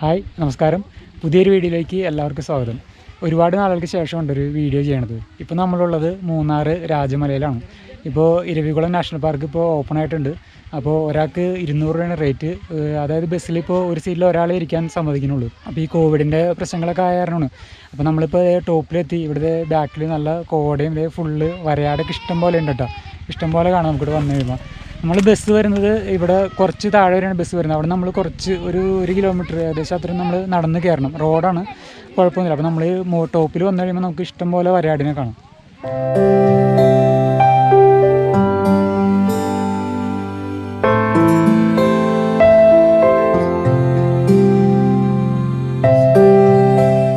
Hi നമസ്കാരം. പുതിയൊരു വീഡിയോയിലേക്ക് എല്ലാവർക്കും സ്വാഗതം. ഒരുപാട് നാളുകൾക്ക് ശേഷമുണ്ട് ഒരു വീഡിയോ ചെയ്യണത്. ഇപ്പോൾ നമ്മളുള്ളത് മൂന്നാർ രാജമലയിലാണ്. ഇപ്പോൾ ഇരവികുളം നാഷണൽ പാർക്ക് ഇപ്പോൾ ഓപ്പൺ ആയിട്ടുണ്ട്. അപ്പോൾ ഒരാൾക്ക് 200 രൂപയാണ് റേറ്റ്. അതായത് ബസ്സിൽ ഇപ്പോൾ ഒരു സീറ്റിൽ ഒരാളെ ഇരിക്കാൻ സമ്മതിക്കുന്നുള്ളൂ. അപ്പോൾ ഈ കോവിഡിൻ്റെ പ്രശ്നങ്ങളൊക്കെ ആയ കാരണമാണ്. അപ്പോൾ നമ്മളിപ്പോൾ ടോപ്പിലെത്തി. ഇവിടുത്തെ ബാക്കിൽ നല്ല കോടയും ഫുള്ള് വരയാടൊക്കെ ഇഷ്ടം പോലെ ഉണ്ട് കേട്ടോ. ഇഷ്ടം പോലെ കാണാം നമുക്കിവിടെ വന്നു കഴിയുമ്പോൾ. നമ്മൾ ബസ് വരുന്നത് ഇവിടെ കുറച്ച് താഴെ വരെയാണ് ബസ് വരുന്നത്. അവിടെ നമ്മൾ കുറച്ച് ഒരു കിലോമീറ്റർ ഏകദേശം അത്രയും നമ്മൾ നടന്ന് കയറണം. റോഡാണ്, കുഴപ്പമൊന്നുമില്ല. അപ്പോൾ നമ്മൾ ടോപ്പിൽ വന്നു കഴിയുമ്പോൾ നമുക്ക് ഇഷ്ടം പോലെ വരയാടിനെ കാണാം.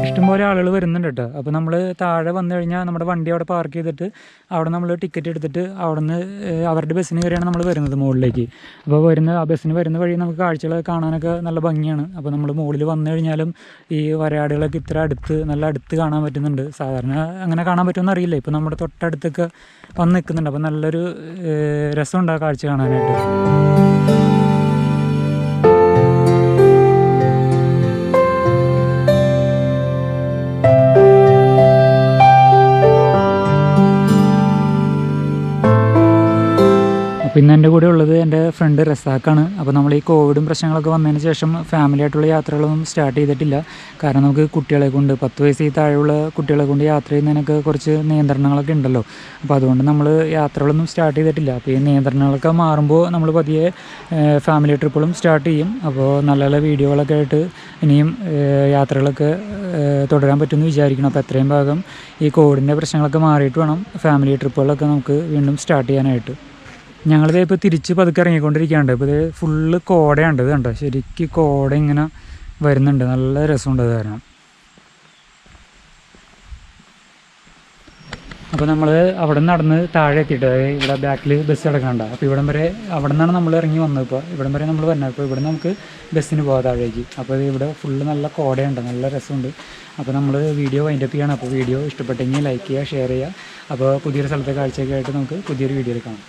ഇഷ്ടംപോലെ ആളുകൾ വരുന്നുണ്ട് കേട്ടോ. അപ്പോൾ നമ്മൾ താഴെ വന്നു കഴിഞ്ഞാൽ നമ്മുടെ വണ്ടി അവിടെ പാർക്ക് ചെയ്തിട്ട് അവിടെ നമ്മൾ ടിക്കറ്റ് എടുത്തിട്ട് അവിടെ നിന്ന് അവരുടെ ബസ്സിന് കയറിയാണ് നമ്മൾ വരുന്നത് മുകളിലേക്ക്. അപ്പോൾ ആ ബസ്സിന് വരുന്ന വഴി നമുക്ക് കാഴ്ചകൾ കാണാനൊക്കെ നല്ല ഭംഗിയാണ്. അപ്പോൾ നമ്മൾ മുകളിൽ വന്നു കഴിഞ്ഞാലും ഈ വരയാടുകളൊക്കെ ഇത്ര നല്ല അടുത്ത് കാണാൻ പറ്റുന്നുണ്ട്. സാധാരണ അങ്ങനെ കാണാൻ പറ്റുമെന്ന് അറിയില്ല. ഇപ്പോൾ നമ്മുടെ തൊട്ടടുത്തൊക്കെ വന്ന് നിൽക്കുന്നുണ്ട്. അപ്പോൾ നല്ലൊരു രസമുണ്ട് ആ കാഴ്ച കാണാനായിട്ട്. പിന്നെ എൻ്റെ കൂടെ ഉള്ളത് എൻ്റെ ഫ്രണ്ട് റസാക്കാണ്. അപ്പോൾ നമ്മൾ ഈ കോവിഡും പ്രശ്നങ്ങളൊക്കെ വന്നതിന് ശേഷം ഫാമിലി ആയിട്ടുള്ള യാത്രകളൊന്നും സ്റ്റാർട്ട് ചെയ്തിട്ടില്ല. കാരണം നമുക്ക് കുട്ടികളെ കൊണ്ട് 10 വയസ്സിൽ താഴെയുള്ള കുട്ടികളെ കൊണ്ട് യാത്ര ചെയ്യുന്നതിനൊക്കെ കുറച്ച് നിയന്ത്രണങ്ങളൊക്കെ ഉണ്ടല്ലോ. അപ്പോൾ അതുകൊണ്ട് നമ്മൾ യാത്രകളൊന്നും സ്റ്റാർട്ട് ചെയ്തിട്ടില്ല. അപ്പോൾ ഈ നിയന്ത്രണങ്ങളൊക്കെ മാറുമ്പോൾ നമ്മൾ പതിയെ ഫാമിലി ട്രിപ്പുകളും സ്റ്റാർട്ട് ചെയ്യും. അപ്പോൾ നല്ല നല്ല വീഡിയോകളൊക്കെ ആയിട്ട് ഇനിയും യാത്രകളൊക്കെ തുടരാൻ പറ്റുമെന്ന് വിചാരിക്കണം. അപ്പോൾ എത്രയും ഭാഗം ഈ കോവിഡിൻ്റെ പ്രശ്നങ്ങളൊക്കെ മാറിയിട്ട് വേണം ഫാമിലി ട്രിപ്പുകളൊക്കെ നമുക്ക് വീണ്ടും സ്റ്റാർട്ട് ചെയ്യാനായിട്ട്. ഞങ്ങളിത് ഇപ്പോൾ തിരിച്ച് പതുക്കെ ഇറങ്ങിക്കൊണ്ടിരിക്കുകയാണ്. ഇപ്പോൾ ഇത് ഫുള്ള് കോടയുണ്ട്. ഇത് കണ്ടോ, ശരിക്കും കോട ഇങ്ങനെ വരുന്നുണ്ട്. നല്ല രസമുണ്ട് അത് കാരണം. അപ്പോൾ നമ്മൾ അവിടെ നിന്ന് നടന്ന് താഴെ എത്തിയിട്ട് ഇവിടെ ബാക്കിൽ ബസ് കിടക്കണ്ട. അപ്പോൾ ഇവിടം വരെ അവിടെ നിന്നാണ് നമ്മൾ ഇറങ്ങി വന്നത്. ഇപ്പോൾ ഇവിടം വരെ നമ്മൾ വന്നത്. അപ്പോൾ ഇവിടെ നമുക്ക് ബസ്സിന് പോകാം താഴേക്ക്. അപ്പോൾ ഇവിടെ ഫുള്ള് നല്ല കോടയുണ്ട്, നല്ല രസമുണ്ട്. അപ്പോൾ നമ്മൾ വീഡിയോ വൈൻഡപ്പ് ചെയ്യണം. അപ്പോൾ വീഡിയോ ഇഷ്ടപ്പെട്ടെങ്കിൽ ലൈക്ക് ചെയ്യുക, ഷെയർ ചെയ്യുക. അപ്പോൾ പുതിയൊരു സ്ഥലത്തെ കാഴ്ചയൊക്കെ ആയിട്ട് നമുക്ക് പുതിയൊരു വീഡിയോയിൽ കാണാം.